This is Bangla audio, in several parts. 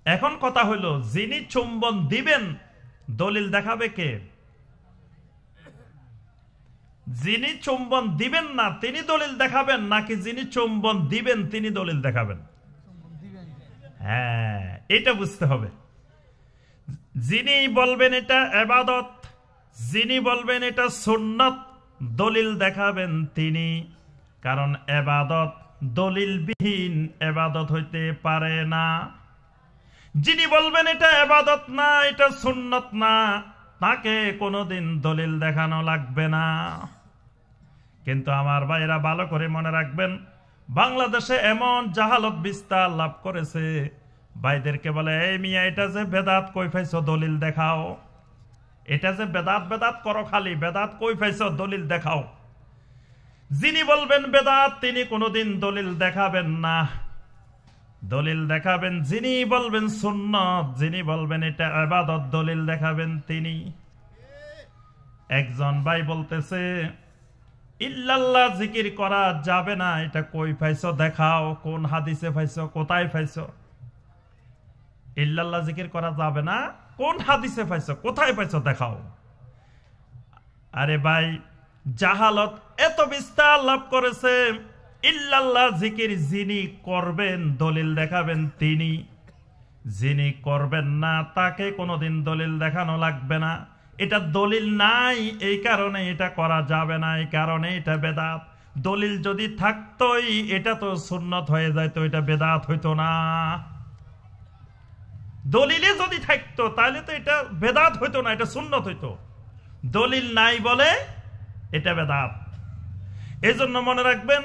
এখন কথা হলো, যিনি চুম্বন দিবেন দলিল দেখাবে কে? যিনি চুম্বন দিবেন না তিনি দলিল দেখাবেন, নাকি যিনি চুম্বন দিবেন তিনি দলিল দেখাবেন? হ্যাঁ, এটা বুঝতে হবে। যিনি বলবেন এটা ইবাদত, যিনি বলবেন এটা সুন্নাত, দলিল দেখাবেন তিনি। কারণ ইবাদত দলিলবিহীন ইবাদত হইতে পারে না। যিনি বলবেন এটা ইবাদত না, এটা সুন্নাত না, তাকে কোনোদিন দলিল দেখানো লাগবে না। কিন্তু আমার ভাইরা ভালো করে মনে রাখবেন, বাংলাদেশে এমন জাহালত বিস্তার লাভ করেছে, ভাইদেরকে বলে এই মিয়া এটা যে বেদাত, কই পাইছো দলিল দেখাও। এটা যে বেদাত বেদাত করো, খালি বেদাত কই পাইছো দলিল দেখাও। যিনি বলবেন বেদাত তিনি কোনোদিন দলিল দেখাবেন না। দলিল দেখাবেন যিনি বলবেন সুন্নাত, যিনি বলবেন এটা ইবাদত, দলিল দেখাবেন তিনি। একজন ভাই বলতেছে ইল্লাল্লাহ জিকির করা যাবে না, এটা কই পাইছো দেখাও, কোন হাদিসে পাইছো, কোথায় পাইছো? ইল্লাল্লাহ জিকির করা যাবে না, কোন হাদিসে পাইছো, কোথায় পাইছো দেখাও। আরে ভাই, জাহালত এত বিস্তার লাভ করেছে, ইল্লাল্লাহ জিকির যিনি করবেন দলিল দেখাবেন তিনি, যিনি করবেন না তাকে কোনোদিন দলিল দেখানো লাগবে না। এটা দলিল নাই, এই কারণে এটা করা যাবে না, এই কারণে এটা বেদাত। দলিল যদি থাকতোই এটা তো সুন্নত হয়ে যাইতো, এটা বেদাত হইতো না। দলিলে যদি থাকতো তাহলে তো এটা বেদাত হইতো না, এটা সুন্নত হইতো। দলিল নাই বলে এটা বেদাত। এজন্য মনে রাখবেন,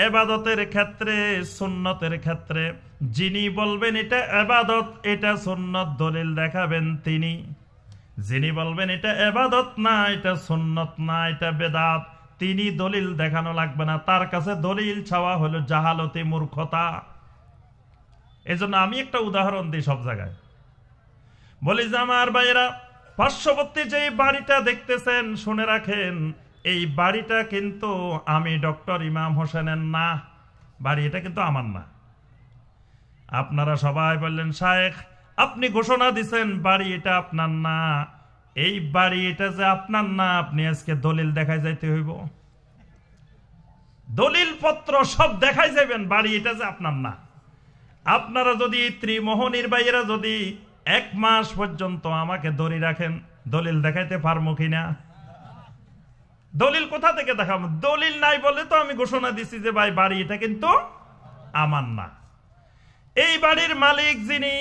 ইবাদতের ক্ষেত্রে, সুন্নতের ক্ষেত্রে যিনি বলবেন এটা ইবাদত, এটা সুন্নত, দলিল দেখাবেন তিনি। যিনি বলবেন এটা ইবাদত না, এটা সুন্নত না, এটা বেদাত, তিনি দলিল দেখানো লাগবে না। তার কাছে দলিল চাওয়া হলো জাহালতে, মূর্খতা। এজন্য আমি একটা উদাহরণ দিই সব জায়গায়, বলি যে আমার ভাইয়েরা, পার্শ্ববর্তী যে বাড়িটা দেখতেছেন শুনে রাখেন, এই বাড়িটা কিন্তু আমি ডক্টর ইমাম হোসেনের না, বাড়ি এটা কিন্তু আমার না। আপনারা সবাই বললেন শায়েখ আপনি ঘোষণা দিছেন বাড়ি এটা আপনার না, এই বাড়ি এটা যে আপনার না, আপনি আজকে দলিল দেখাই যাইতে হইব, দলিল পত্র সব দেখাই যাবেন, বাড়ি এটা যে আপনার না। আপনারা যদি ত্রিমোহনীর ভাইয়েরা যদি 1 মাস পর্যন্ত আমাকে ধরে রাখেন, দলিল দেখাইতে পারবো কিনা? দলিল কোথা থেকে দেখাবো? দলিল নাই বলে তো আমি ঘোষণা দিছি যে ভাই বাড়ি এটা কিন্তু আমার না। এই বাড়ির মালিক যিনি,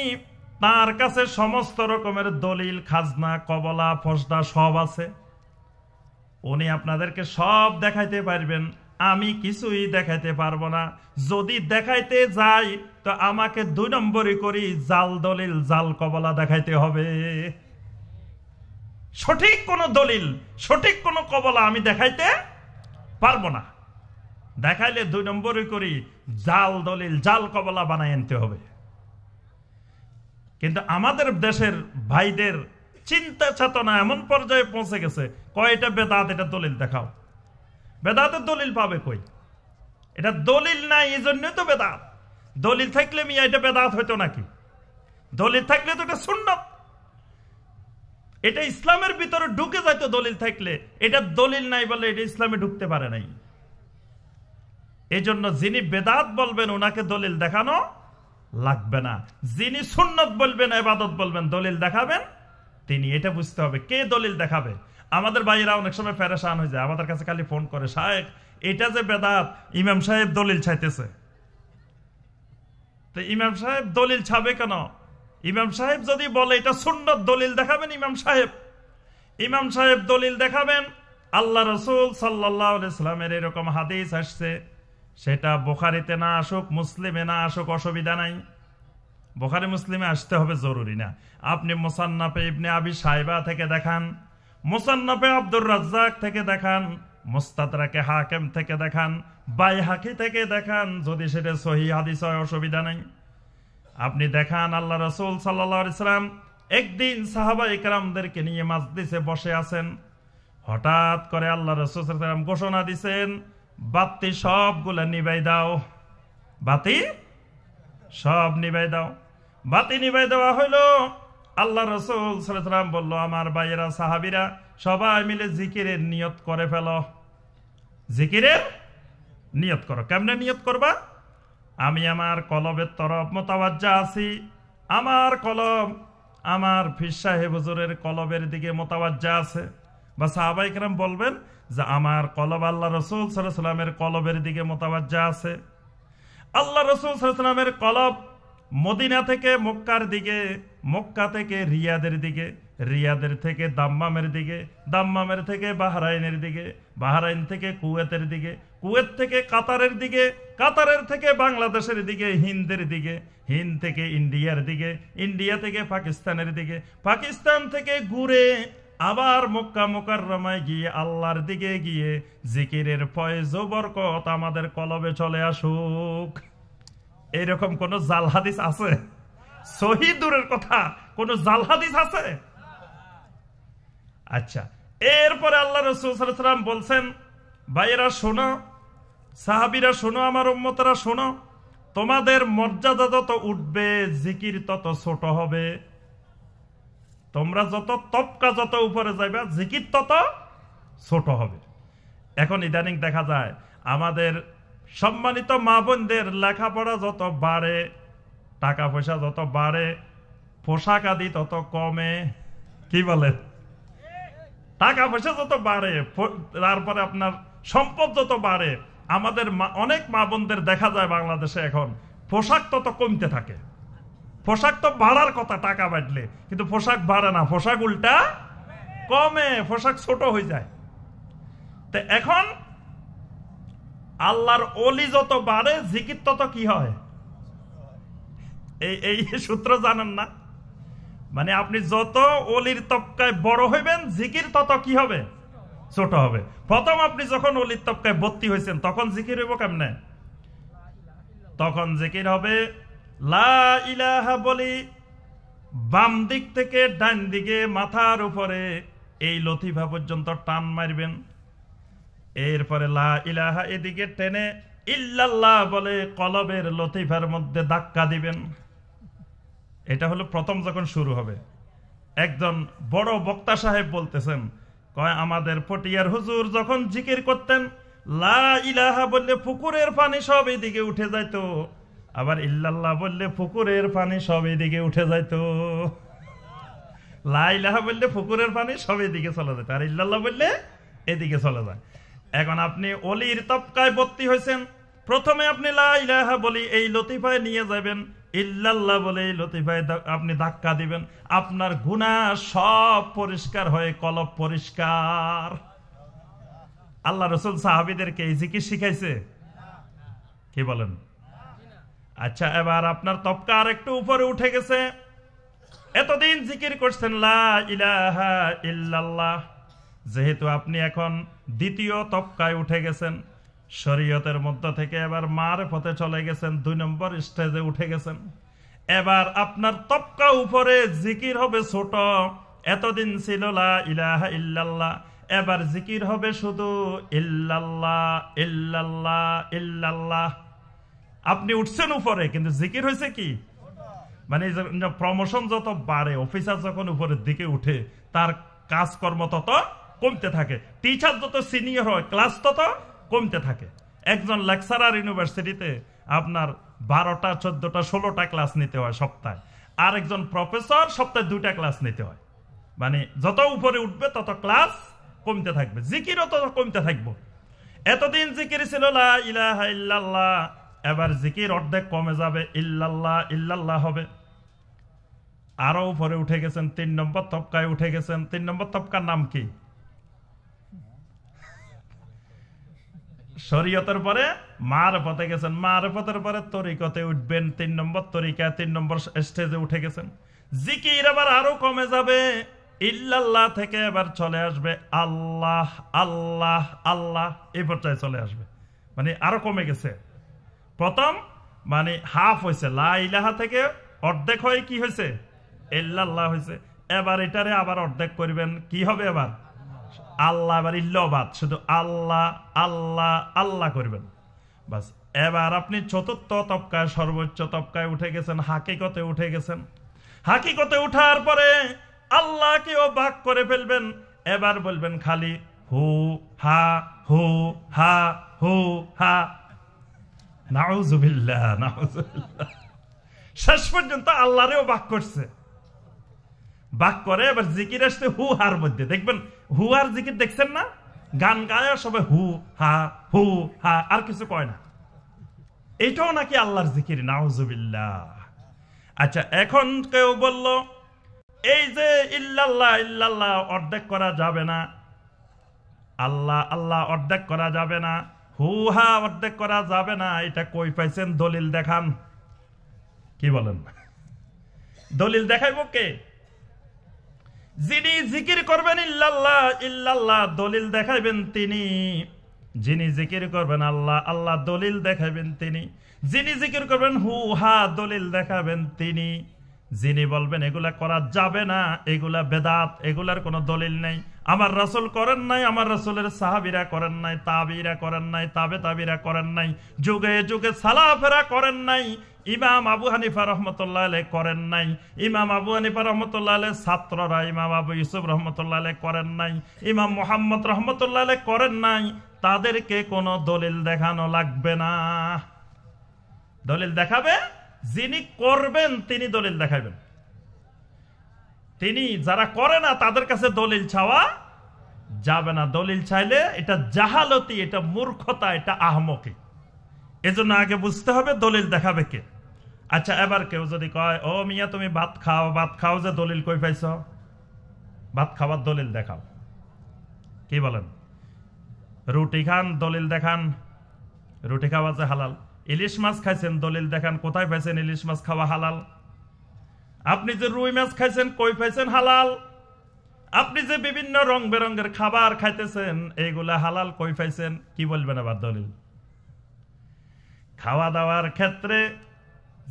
তার কাছে সমস্ত রকমের দলিল, খাজনা, কবলা, ফসদা সব আছে। উনি আপনাদেরকে সব দেখাইতে পারবেন, আমি কিছুই দেখাইতে পারবো না। যদি দেখাইতে যাই তো আমাকে 2 নম্বরই করি জাল দলিল, জাল কবলা দেখাইতে হবে। সঠিক কোন দলিল, সঠিক কোন কবলা আমি দেখাইতে পারবো না। দেখাইলে 2 নম্বরই করি জাল দলিল, জাল কবলা বানাই আনতে হবে। কিন্তু আমাদের দেশের ভাইদের চিন্তা চেতনা এমন পর্যায়ে পৌঁছে গেছে, কয়টা বেদাত, এটা দলিল দেখাও। বেদাতের দলিল পাবে কই? এটা দলিল নাই, এই জন্যই তো বেদাত। দলিল থাকলে মিয়া এটা বেদাত হইতো নাকি? দলিল থাকলে তো এটা সুন্নাত, এটা ইসলামের ভিতরে ঢুকে যাইতো দলিল থাকলে। এটা দলিল নাই বলে এটা ইসলামে ঢুকতে পারে নাই। এই জন্য যিনি বেদাত বলবেন ওনাকে দলিল দেখানো লাগবে না, যিনি সুন্নত বলবেন, ইবাদত বলবেন, দলিল দেখাবেন তিনি। এটা বুঝতে হবে কে দলিল দেখাবে। আমাদের ভাইয়েরা অনেক সময় পেরেশান হয়ে যায়, আমাদের কাছে খালি ফোন করে, শায়েখ এটা যে বেদাত, ইমাম সাহেব দলিল চাইতেছে। তো ইমাম সাহেব দলিল ছাবে কেন? ইমাম সাহেব যদি বলে এটা সুন্নত, দলিল দেখাবেন ইমাম সাহেব। ইমাম সাহেব দলিল দেখাবেন, আল্লাহ রাসূল সাল্লাল্লাহু আলাইহি সাল্লামের এরকম হাদিস আসছে, সেটা বুখারীতে না আসুক, মুসলিমে না আসুক, অসুবিধা নাই। বুখারী মুসলিমে আসতে হবে জরুরি না। আপনি মুসান্নাফে ইবনে আবি শাইবা থেকে দেখান, মুসান্নাফে আব্দুর রাজ্জাক থেকে দেখান, মুস্তাদরাকে হাকিম থেকে দেখান, বাইহাকি থেকে দেখান, যদি সেটা সহিহ হাদিস হয় অসুবিধা নাই। আপনি দেখান আল্লাহ রাসূল সাল্লাল্লাহু আলাইহি সাল্লাম একদিন সাহাবায়ে কেরামদেরকে নিয়ে মাজলিসে বসে আছেন, হঠাৎ করে আল্লাহ রাসূল সাল্লাল্লাহু আলাইহি সাল্লাম ঘোষণা দিয়েছেন, বাতি সবগুলা নিভাই দাও, বাতি সব নিভাই দাও। বাতি নিভাই দেওয়া হইল। আল্লাহ রাসূল সাল্লাল্লাহু আলাইহি ওয়াসাল্লাম বলল, আমার ভাইয়েরা সাহাবীরা সবাই মিলে জিকিরের নিয়ত করে ফেলো। জিকিরের নিয়ত করো। কেমনে নিয়ত করবা? আমি আমার কলবের তরফ মোতাওয়াজ্জা আছি, আমার কলব আমার পীর সাহেব হুজুরের কলবের দিকে মোতাওয়াজ্জা আছে। বা সাহাবায়ে কেরাম বলবেন যে আমার কলব আল্লাহ রাসূল সাল্লাল্লাহু আলাইহি ওয়াসাল্লামের কলবের দিকে মোতাওয়াজ্জা আছে। আল্লাহ রাসূল সাল্লাল্লাহু আলাইহি ওয়াসাল্লামের কলব মদিনা থেকে মক্কার দিকে, মক্কা থেকে রিয়াদের দিকে, রিয়াদের থেকে দাম্মামের দিকে, দাম্মামের থেকে বাহরাইনের দিকে, বাহরাইন থেকে কুয়েতের দিকে, কুয়েত থেকে কাতারের দিকে, কাতারের থেকে বাংলাদেশের দিকে, হিন্দের দিকে, হিন্দ থেকে ইন্ডিয়ার দিকে, ইন্ডিয়া থেকে পাকিস্তানের দিকে, পাকিস্তান থেকে ঘুরে আবার মক্কা মুকাররমায় গিয়ে আল্লাহর দিকে গিয়ে জিকিরের ফয়েজ ও বরকত আমাদের কলবে চলে আসুক। এইরকম কোন জাল হাদিস আছে? সহি দূরের কথা, কোন জাল হাদিস আছে? আচ্ছা, এরপরে আল্লাহ রাসূল সাল্লাল্লাহু আলাইহি ওয়াসাল্লাম বলছেন, ভাইয়েরা শোনো, সাহাবীরা শোনো, আমার উম্মতরা শোনো, তোমাদের মর্যাদা যত উঠবে জিকির তত ছোট হবে। তোমরা যত তবকা যত উপরে যাইবা জিকির তত ছোট হবে। এখন ইদানিং দেখা যায় আমাদের সম্মানিত মা বোনদের লেখাপড়া যত বাড়ে, টাকা পয়সা যত বাড়ে, পোশাক আদি তত কমে। কি বলেন? টাকা পয়সা যত বাড়ে, তারপরে আপনার সম্পদ যত বাড়ে, আমাদের অনেক মা বোনদের দেখা যায় বাংলাদেশে এখন পোশাক তত কমতে থাকে। পোশাক তো বাড়ার কথা টাকা বাড়লে, কিন্তু পোশাক বাড়ে না, পোশাক উল্টা কমে, পোশাক ছোট হয়ে যায়। তো এখন আল্লাহর ওলি যত বাড়ে জিকির তত কি হয়? এই সূত্র জানেন না? মানে আপনি যত ওলির তবকায় বড় হইবেন জিকির তত কি হবে? ছোট হবে। প্রথম আপনি যখন ওলির তবকায় ভর্তি হয়েছেন তখন জিকির হইব কেমনে? তখন জিকির হবে লা ইলাহা বলি, বাম দিক থেকে ডান দিকে মাথার উপরে এই লতিফা পর্যন্ত টান মারবেন। এরপরে লা ইলাহা এদিকে টেনে ইল্লাল্লাহ বলে কলবের লতিফার মধ্যে ধাক্কা দিবেন। এটা হলো প্রথম যখন শুরু হবে। একজন বড় বক্তা সাহেব বলতেছেন, কয় আমাদের পটিয়ার হুজুর যখন জিকির করতেন লা ইলাহা বললে পুকুরের পানি সব এদিকে উঠে যাইতো, আবার ইল্লাল্লাহ বললে পুকুরের পানি সব এদিকে উঠে যাইতো। লা ইলাহা বললে পুকুরের পানি সব এদিকে চলে যেত, আর ইল্লাল্লাহ বললে এদিকে চলে যায়। এখন আপনি অলির তবকায় ভর্তি হয়েছেন, প্রথমে আপনি লা ইলাহা বলি এই লতিফায় নিয়ে যাবেন, ইল্লাল্লাহ বলে এই লতিফায় আপনি ধাক্কা দিবেন, আপনার গুনাহ সব পরিষ্কার হয়ে কলব পরিষ্কার। আল্লাহ রাসূল সাহাবীদেরকে এই জিকির শিখাইছে? কি বলেন? আচ্ছা, এবার আপনার তবকা আর একটু উপরে উঠে গেছে। এতদিন জিকির করছেন লা ইলাহা ইল্লাল্লাহ, যেহেতু আপনি এখন দ্বিতীয় তবকায় উঠে গেছেন, শরীয়তের মধ্য থেকে এবার মারফতে চলে গেছেন, 2 নম্বর স্টেজে উঠে গেছেন। এবার আপনার তবকা উপরে জিকির হবে ছোট। এতদিন ছিল লা ইলাহা ইল্লাল্লাহ, এবার জিকির হবে শুধু ইল্লাল্লাহ ইল্লাল্লাহ ইল্লাল্লাহ। আপনি উঠছেন উপরে, কিন্তু জিকির হয়েছে কি? মানে প্রমোশন যত বাড়ে, অফিসার যখন উপরের দিকে উঠে তার কাজকর্ম তত কমতে থাকে, টিচার যত সিনিয়র হয় ক্লাস তত কমতে থাকে। একজন লেকচারার ইউনিভার্সিটিতে আপনার 12টা 14টা 16টা ক্লাস নিতে হয় সপ্তাহে, আর একজন প্রফেসর সপ্তাহে 2টা ক্লাস নিতে হয়। মানে যত উপরে উঠবে তত ক্লাস কমতে থাকবে, জিকিরও তত কমতে থাকবে। এতদিন জিকির ছিল লা ইলাহা ইল্লাল্লাহ, এবার জিকির অর্ধেক কমে যাবে, ইল্লাল্লাহ ইল্লাল্লাহ হবে। আরো উপরে উঠে গেছেন, 3 নম্বর তবকায় উঠে গেছেন। 3 নম্বর তবকার নাম কি? শরীয়তের পরে মারফতে গেছেন, মারফতের পরে তরিকতে উঠবেন, 3 নম্বর তরিকা, 3 নম্বর স্টেজে উঠে গেছেন। জিকির এবার আরো কমে যাবে, ইল্লাল্লাহ থেকে এবার চলে আসবে আল্লাহ আল্লাহ আল্লাহ, এই পর্যায়ে চলে আসবে। মানে আরো কমে গেছে। প্রথম মানে হাফ হয়েছে, লা ইলাহা থেকে অর্ধেক হয়ে কি হয়েছে? ইল্লাল্লাহ হয়েছে। এবার এটারে আবার অর্ধেক করবেন, কি হবে এবার? আল্লাহ। এবার ইল্লাবাদ, শুধু আল্লাহ আল্লাহ আল্লাহ করবেন, বাস। এবার আপনি চতুর্থ তবকায়, সর্বোচ্চ তবকায় উঠে গেছেন, হাকিকতে উঠে গেছেন। হাকিকতে উঠার পরে আল্লাহকেও ভাগ করে ফেলবেন। এবার বলবেন খালি হু হা হু হা হু হা, নাউযুবিল্লাহ নাউযুবিল্লাহ। শেষ পর্যন্ত আল্লাহরেও ভাগ করছে। ভাগ করে এবার জিকির আসছে হু হার মধ্যে। দেখবেন হু আর জিকির দেখছেন না, গান গায় সবাই হু হা, আর কিছু কয় না। এটাও নাকি আল্লাহর জিকির, নাউযুবিল্লাহ। আচ্ছা, এখন কেউ বলল এই যে ইল্লাল্লাহ ইল্লাল্লাহ অর্ধেক করা যাবে না, আল্লাহ আল্লাহ অর্ধেক করা যাবে না, হু হা অর্ধেক করা যাবে না, এটা কই পাইছেন? দলিল দেখান। কি বলেন? দলিল দেখাইব কে? যিনি জিকির করবেন ইল্লাল্লাহ ইল্লাল্লাহ, দলিল দেখাইবেন তিনি। যিনি জিকির করবেন আল্লাহ আল্লাহ, দলিল দেখাবেন তিনি। যিনি জিকির করবেন হু হা, দলিল দেখাবেন তিনি। যিনি বলবেন এগুলা করা যাবে না, এগুলা বেদাত, এগুলার কোনো দলিল নেই, আমার রাসূল করেন নাই, আমার রাসূলের সাহাবীরা করেন নাই, তাবিরা করেন নাই, তাবে তাবিরা করেন নাই, যুগে যুগে সালাফেরা করেন নাই, ইমাম আবু হানিফা রহমতুল্লাহ আলাইহি করেন নাই, ইমাম আবু হানিফা রহমতুল্লাহ আলাইহি ছাত্ররা ইমাম আবু ইউসুফ রহমতুল্লাহ আলাইহি করেন নাই, ইমাম মুহাম্মদ রহমতুল্লাহ আলাইহি করেন নাই, তাদেরকে কোনো দলিল দেখানো লাগবে না। দলিল দেখাবে যিনি করবেন তিনি, দলিল দেখাবেন তিনি। যারা করে না তাদের কাছে দলিল চাওয়া যাবে না। দলিল চাইলে এটা জাহালতি, এটা মূর্খতা, এটা আহমকি। এজন্য আগে বুঝতে হবে দলিল দেখাবে কে। আচ্ছা, এবার কেউ যদি কয় ও মিয়া তুমি ভাত খাও যে দলিল কই পাইছ? ভাত খাওয়ার দলিল দেখাও। কি বলেন? রুটি খান, দলিল দেখান রুটি খাওয়া যে হালাল। ইলিশ মাছ খাইছেন, দলিল দেখান কোথায় পাইছেন ইলিশ মাছ খাওয়া হালাল। আপনি যে রুই মাছ খাইছেন কই পাইছেন হালাল। আপনি যে বিভিন্ন রং বেরঙের খাবার খাইতেছেন এইগুলা হালাল, কই পাইছেন? কি বলবেন আবার দলিল? খাওয়া দাওয়ার ক্ষেত্রে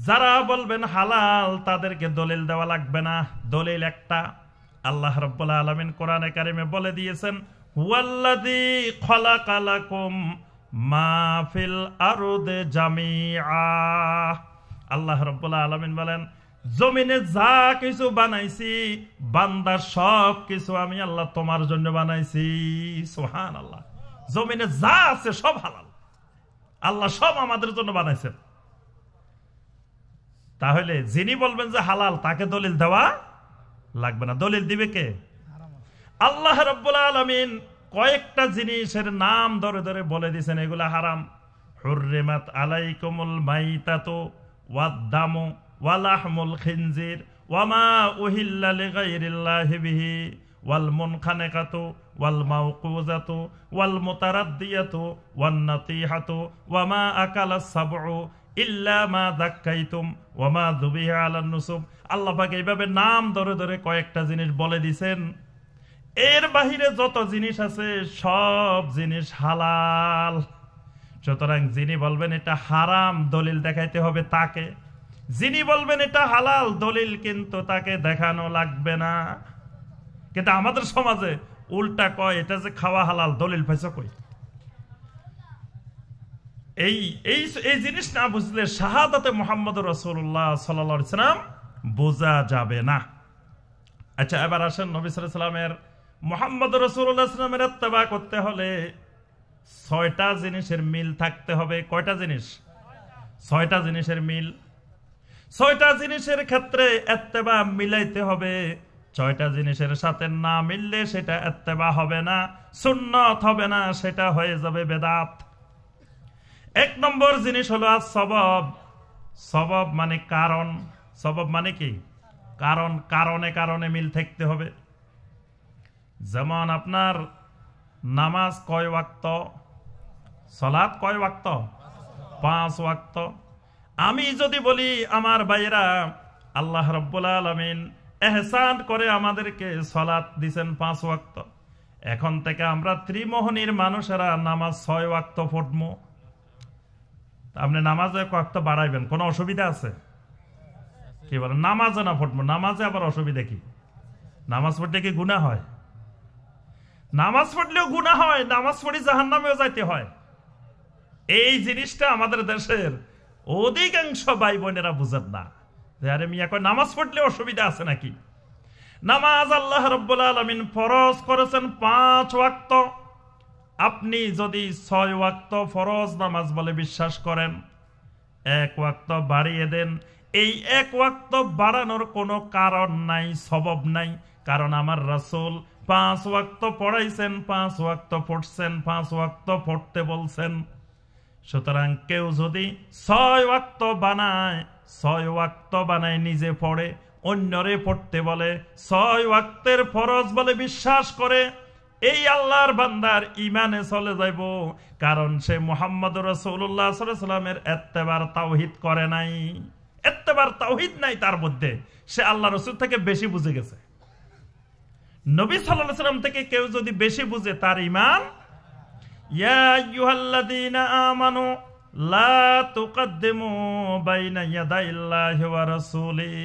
যারা বলবেন হালাল তাদেরকে দলিল দেওয়া লাগবে না। দলিল একটা, আল্লাহ রাব্বুল আলামিন কোরআনে কারিমে বলে দিয়েছেন হুয়াল্লাযী খালাকা লাকুম মা ফিল আরদি জামিআ। আল্লাহ রাব্বুল আলামিন বলেন জমিনে যা কিছু বানাইছি বান্দা সব কিছু আমি আল্লাহ তোমার জন্য বানাইছি। সুবহানাল্লাহ। জমিনে যা আছে সব হালাল, আল্লাহ সব আমাদের জন্য বানাইছেন। তাহলে যিনি বলবেন যে হালাল তাকে দলিল দেওয়া লাগবে না। দলিল দিবে কে? আল্লাহ রাব্বুল আলামিন কয়েকটা জিনিসের নাম ধরে ধরে বলে দিয়েছেন এগুলা হারাম। হুররিমাত আলাইকুমুল মাইতাতু ওয়াদ-দামু ওয়া লাহমুল খিনজির ওয়া মা উহিল্লা লিগাইরিল্লাহি বিহি ওয়াল মুনখানিকাতু ওয়াল মাওকুজাতু ওয়াল মুতারাদ্দিয়াতু ওয়ান নাতিহাতু ওয়া মা আকালাস সাবউ ইল্লা মা যাক্কাইতুম ওয়া মা যুবিহা আলান নুসুব। আল্লাহ পাক এইভাবে নাম ধরে ধরে কয়েকটা জিনিস বলে দিয়েছেন। এর বাহিরে যত জিনিস আছে সব জিনিস হালাল। সুতরাং যিনি বলবেন এটা হারাম দলিল দেখাইতে হবে তাকে, যিনি বলবেন এটা হালাল দলিল কিন্তু তাকে দেখানো লাগবে না। কিন্তু আমাদের সমাজে উল্টা কয় এটা যে খাওয়া হালাল দলিল পাইছ কই? এই এই এই জিনিস না বুঝলে শাহাদাতে মুহাম্মদুর রাসূলুল্লাহ সাল্লাল্লাহু আলাইহি ওয়াসাল্লাম বোঝা যাবে না। আচ্ছা, এবার আসেন নবী সাল্লাল্লাহু আলাইহি ওয়াসাল্লামের মুহাম্মদ রাসূলুল্লাহ সাল্লাল্লাহু আলাইহি ওয়াসাল্লামের ইত্তেবা করতে হলে 6টা জিনিসের মিল থাকতে হবে। কয়টা জিনিস? 6টা জিনিসের মিল। 6টা জিনিসের ক্ষেত্রে ইত্তেবা মিলাইতে হবে। 6টা জিনিসের সাথে না মিললে সেটা ইত্তেবা হবে না, সুন্নাত হবে না, সেটা হয়ে যাবে বেদাত। 1 নম্বর জিনিস হলো সবব। সবব মানে কারণ। সবব মানে কি? কারণ। কারণে কারণে মিল থাকতে হবে। যেমন আপনার নামাজ কয় ওয়াক্ত? সালাত কয় ওয়াক্ত? 5 ওয়াক্ত। আমি যদি বলি আমার ভাইয়েরা আল্লাহ রাব্বুল আলামিন ইহসান করে আমাদেরকে সালাত দিবেন 5 ওয়াক্ত, এখন থেকে আমরা ত্রিমোহনীর মানুষেরা নামাজ 6 ওয়াক্ত পড়বো। আপনি নামাজে কয়েকটা বাড়াইবেন, কোনো অসুবিধা আছে? কি বলেন? নামাজে না পড়বো, নামাজে আবার অসুবিধা কি? নামাজ পড়লে কি গুনাহ হয়? নামাজ পড়লেও গুনাহ হয়, নামাজ পড়ি জাহান্নামেও যাইতে হয়। এই জিনিসটা আমাদের দেশের অধিকাংশ ভাই বোনেরা বুঝেন না। আরে মিয়া কয় নামাজ পড়লে অসুবিধা আছে নাকি? নামাজ আল্লাহ রাব্বুল আলামিন ফরজ করেছেন 5 ওয়াক্ত। আপনি যদি 6 ওয়াক্ত ফরজ নামাজ বলে বিশ্বাস করেন, 1 ওয়াক্ত বাড়িয়ে দেন। এই 1 ওয়াক্ত বাড়ানোর কোনো কারণ নাই, সবব নাই। কারণ আমার রাসূল 5 ওয়াক্ত পড়াইছেন, 5 ওয়াক্ত পড়ছেন, 5 ওয়াক্ত পড়তে বলছেন। সুতরাং কেউ যদি 6 ওয়াক্ত বানায়, 6 ওয়াক্ত বানায় নিজে পড়ে, অন্যরে পড়তে বলে, 6 ওয়াক্তের ফরজ বলে বিশ্বাস করে, এই আল্লাহর বান্দার ইমানে চলে যাইব। কারণ সে মুহাম্মদুর রাসূলুল্লাহ সাল্লাল্লাহু আলাইহি ওয়াসাল্লামের ইত্তেবার তাওহীদ করে নাই, ইত্তেবার তাওহীদ নাই তার মধ্যে। সে আল্লাহ রাসূল থেকে বেশি বুঝে গেছে। নবী সাল্লাল্লাহু আলাইহি ওয়াসাল্লাম থেকে কেউ যদি বেশি বুঝে, তার ঈমান। ইয়া আইয়ুহাল্লাযীনা আমানু লা তুকদ্দিমু বাইনা ইয়াদাইল্লাহি ওয়া রাসূলিহি,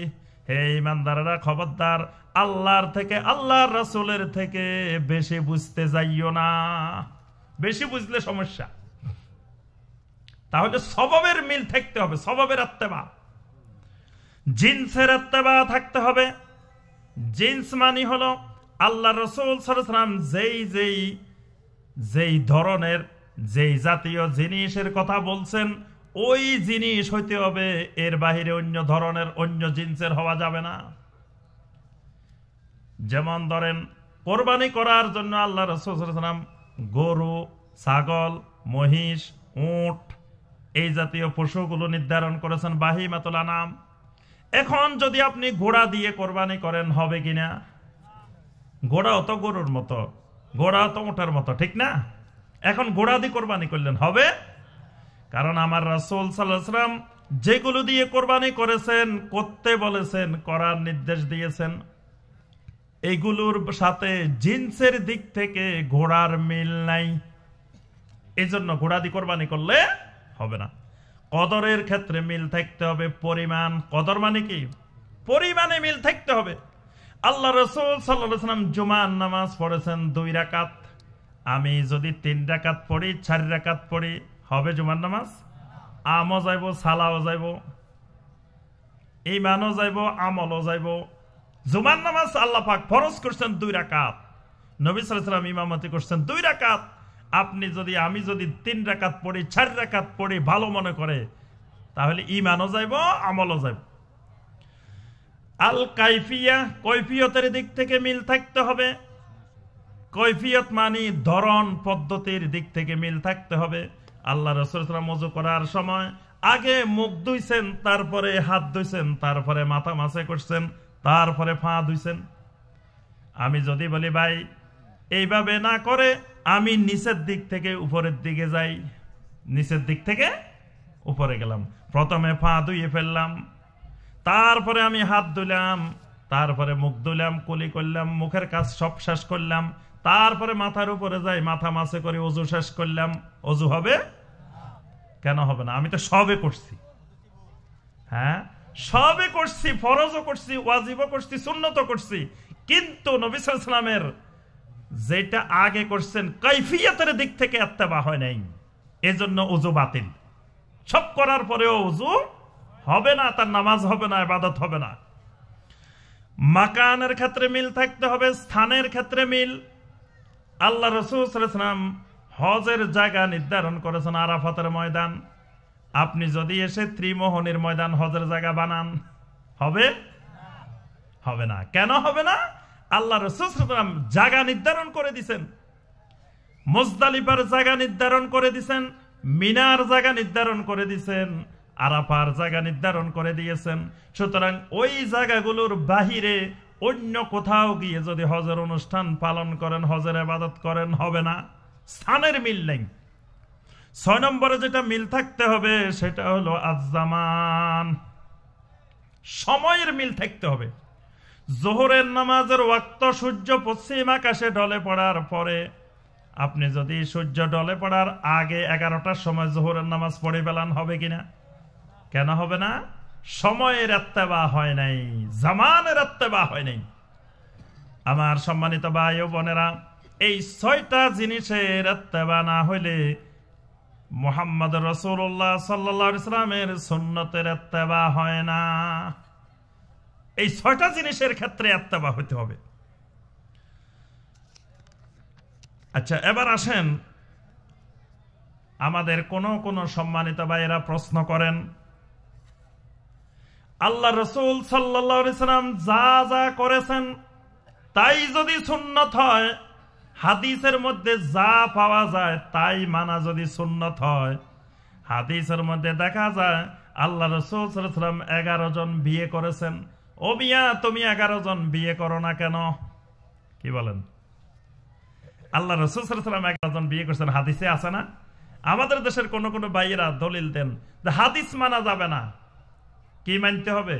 হে ঈমানদাররা খবরদার, আল্লাহর থেকে, আল্লাহর রাসূলের থেকে বেশি বুঝতে যাইও না। বেশি বুঝলে সমস্যা। তাহলে সববের মিল থাকতে হবে, সববের ইত্তেবা। জিনসের ইত্তেবা থাকতে হবে। জিনস মানে হলো আল্লাহ রাসূল সাল্লাল্লাহু আলাইহি ওয়াসাল্লাম যেই ধরনের, যেই জাতীয় জিনিসের কথা বলছেন, ওই জিনিস হইতে হবে, এর বাহিরে অন্য ধরনের, অন্য জিনসের হওয়া যাবে না। যেমন ধরেন কোরবানি করার জন্য আল্লাহ রাসূল সাল্লাল্লাহু আলাইহি ওয়াসাল্লাম গরু, ছাগল, মহিষ, উট এই জাতীয় পশুগুলো নির্ধারণ করেছেন, বাহিমাতুল আনাম। এখন যদি আপনি ঘোড়া দিয়ে কোরবানি করেন, হবে কিনা? ঘোড়াও তো গরুর মতো, ঘোড়াও তো উটের মতো, ঠিক না? এখন ঘোড়া দিয়ে কোরবানি করলেন, হবে? কারণ আমার রাসূল সাল্লাল্লাহু আলাইহি ওয়াসাল্লাম যেগুলো দিয়ে কোরবানি করেছেন, করতে বলেছেন, করার নির্দেশ দিয়েছেন, এগুলোর সাথে জিনসের দিক থেকে ঘোড়ার মিল নাই। এই জন্য ঘোড়া দিয়ে কোরবানি করলে হবে না। কদরের ক্ষেত্রে মিল থাকতে হবে, পরিমাণ। কদর মানে কি? পরিমাণে মিল থাকতে হবে। আল্লাহ রাসূল সাল্লাল্লাহু আলাইহি ওয়াসাল্লাম জুমার নামাজ পড়েছেন 2 রাকাত। আমি যদি 3 রাকাত পড়ি, 4 রাকাত পড়ি, হবে জুমার নামাজ? আমও যাইব, সালাও যাইব, ঈমানও যাইব, আমলও যাইব। জুমার নামাজ আল্লাহ পাক ফরজ করছেন 2 রাকাত, নবী সাল্লাল্লাহু আলাইহি ওয়াসাল্লাম ইমামতি করছেন 2 রাকাত। আমি যদি 3 রাকাত পড়ি, 4 রাকাত পড়ি, ভালো মনে করে, তাহলে ঈমানও যাইব, আমলও যাইব। আল কাইফিয়া, কৈফিয়তের দিক থেকে মিল থাকতে হবে। কৈফিয়ত মানে ধরন, পদ্ধতির দিক থেকে মিল থাকতে হবে। আল্লাহ রাসূল সাল্লাল্লাহু আলাইহি ওয়াসাল্লাম ওযু করার সময় আগে মুখ ধুইছেন, তারপরে হাত ধুইছেন, তারপরে মাথা মাসে করছেন, তারপরে পা ধুইছেন। আমি যদি বলি ভাই এইভাবে না করে আমি নিচের দিক থেকে উপরের দিকে যাই, নিচের দিক থেকে উপরে গেলাম, প্রথমে পা ধুইয়ে ফেললাম, তারপরে আমি হাত ধুলাম, তারপরে মুখ ধুলাম, কুলি করলাম, মুখের কাজ সব শেষ করলাম, তারপরে মাথার উপরে যাই, মাথা মাসে করে ওযু শেষ করলাম, ওযু হবে? কেন হবে না? আমি তো সবে করছি। হ্যাঁ, সবে করছি, ফরজও করছি, ওয়াজিবও করছি, সুন্নতও করছি। কিন্তু নবী সাল্লাল্লাহু আলাইহি ওয়াসাল্লামের যেটা আগে করছেন কাইফিয়তের দিক থেকে ইত্তেবা হয় নাই, এজন্য ওযু বাতিল। সব করার পরেও ওযু হবে না, তার নামাজ হবে না, ইবাদত হবে না। মাকানের ক্ষেত্রে মিল থাকতে হবে, স্থানের ক্ষেত্রে মিল। আল্লাহ রাসূল সাল্লাল্লাহু আলাইহি ওয়াসাল্লাম হজের জায়গা নির্ধারণ করেছেন আরাফাতের ময়দান। আপনি যদি এসে ত্রিমোহনীর ময়দান হজের জায়গা বানান, হবে? হবে না। কেন হবে না? আল্লাহ রাসূল সাল্লাল্লাহু আলাইহি ওয়াসাল্লাম জায়গা নির্ধারণ করে দিয়েছেন, মুজদালিফার জায়গা নির্ধারণ করে দিয়েছেন, মিনার জায়গা নির্ধারণ করে দিয়েছেন, আরাফার জায়গা নির্ধারণ করে দিয়েছেন। সুতরাং ওই জায়গাগুলোর বাহিরে অন্য কোথাও গিয়ে যদি হজের অনুষ্ঠান পালন করেন, হজের ইবাদত করেন, হবে না। স্থানের মিল নেই। 6 নম্বরে যেটা মিল থাকতে হবে সেটা হলো আজ-জামান, সময়ের মিল থাকতে হবে। যোহরের নামাজের ওয়াক্ত সূর্য পশ্চিম আকাশে ঢলে পড়ার পরে, আপনি যদি সূর্য ঢলে পড়ার আগে 11টার সময় যোহরের নামাজ পড়ে ফেলান, হবে কিনা? কেন হবে না? সময়ের ইত্তেবা হয় নাই, জামানের ইত্তেবা হয় নাই। আমার সম্মানিত ভাই ও বোনেরা, এই 6টা জিনিসের ইত্তেবা না হইলে মুহাম্মদ রাসূলুল্লাহ সাল্লাল্লাহু আলাইহি সাল্লামের সুন্নতের ইত্তেবা হয় না। এই 6টা জিনিসের ক্ষেত্রে ইত্তেবা হতে হবে। আচ্ছা, এবার আসেন, আমাদের কোন সম্মানিত ভাইয়েরা প্রশ্ন করেন, আল্লাহ রাসূল সাল্লাল্লাহু আলাইহি সাল্লাম যা যা করেছেন তাই যদি সুন্নত হয়, হাদিসের মধ্যে যা পাওয়া যায় তাই মানা যদি সুন্নত হয়, হাদিসের মধ্যে দেখা যায় আল্লাহ রাসূল সাল্লাল্লাহু আলাইহি সাল্লাম 11 জন বিয়ে করেছেন, ও মিয়া তুমি 11 জন বিয়ে করো না কেন? কি বলেন? আল্লাহ রাসূল সাল্লাল্লাহু আলাইহি সাল্লাম 11 জন বিয়ে করেছেন, হাদিসে আছে না? আমাদের দেশের কোন ভাইয়েরা দলিল দেন যে হাদিস মানা যাবে না, কি মানতে হবে?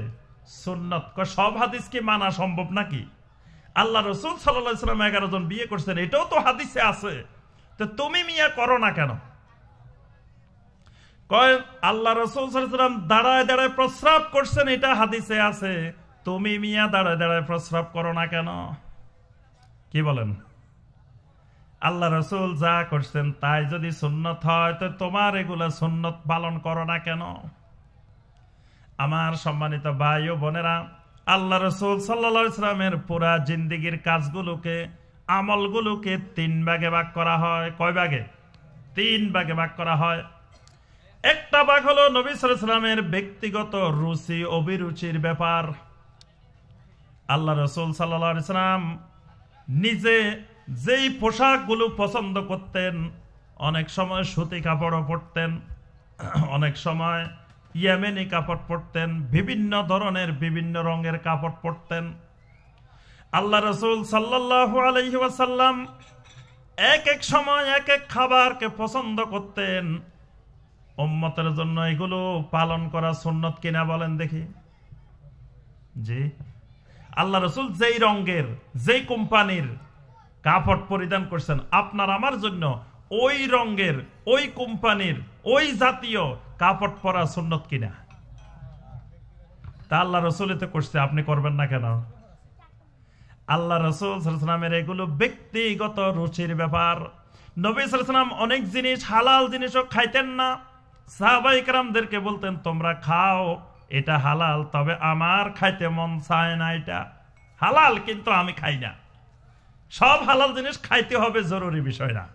সুন্নত। সব হাদিস কি মানা সম্ভব নাকি? আল্লাহ রাসূল সাল্লাল্লাহু আলাইহি সাল্লাম 11 জন বিয়ে করছেন, এটাও তো হাদিসে আছে, তো তুমি মিয়া করো না কেন? কয় আল্লাহ রাসূল সাল্লাল্লাহু আলাইহি সাল্লাম দাঁড়ায় দাঁড়ায় প্রস্রাব করছেন, এটা হাদিসে আছে, তুমি মিয়া দাঁড়ায় দাঁড়ায় প্রস্রাব করো না কেন? কি বলেন? আল্লাহ রাসূল যা করছেন তাই যদি সুন্নত হয়, তো তোমার এগুলা সুন্নত পালন করো না কেন? আমার সম্মানিত ভাই ও বোনেরা, আল্লাহ রাসূল সাল্লাল্লাহু আলাইহি সাল্লামের পুরা জিন্দেগীর কাজগুলোকে, আমলগুলোকে 3 ভাগে ভাগ করা হয়। কয় ভাগে? 3 ভাগে ভাগ করা হয়। একটা ভাগ হলো নবী সাল্লাল্লাহু আলাইহি সাল্লামের ব্যক্তিগত রুচি অভিরুচির ব্যাপার। আল্লাহ রাসূল সাল্লাল্লাহু আলাইহি সাল্লাম নিজে যেই পোশাকগুলো পছন্দ করতেন, অনেক সময় সুতি কাপড়ও পরতেন, অনেক সময় ইয়েমেনি কাপড় পরতেন, বিভিন্ন ধরনের বিভিন্ন রঙের কাপড় পরতেন। আল্লাহ রাসূল সাল্লাল্লাহু আলাইহি ওয়াসাল্লাম এক এক সময় এক এক খাবারকে পছন্দ করতেন। উম্মতের জন্য এগুলো পালন করা সুন্নত কিনা বলেন দেখি? জি। আল্লাহ রাসূল যেই রঙের, যেই কোম্পানির কাপড় পরিধান করছেন, আপনার আমার জন্য ওই রঙের, ওই কোম্পানির, ওই জাতীয় কাপড় পরা সুন্নত কিনা? তা আল্লাহ রাসূল তো করছে, আপনি করবেন না কেন? আল্লাহ রাসূল সাল্লাল্লাহু আলাইহি ওয়াসাল্লামের এগুলো ব্যক্তিগত রুচির ব্যাপার। নবী সাল্লাল্লাহু আলাইহি ওয়াসাল্লাম অনেক জিনিস, হালাল জিনিসও খাইতেন না। সাহাবায়ে কেরামদেরকে বলতেন তোমরা খাও, এটা হালাল, তবে আমার খাইতে মন চায় না, এটা হালাল কিন্তু আমি খাই না। সব হালাল জিনিস খাইতে হবে জরুরি বিষয় না,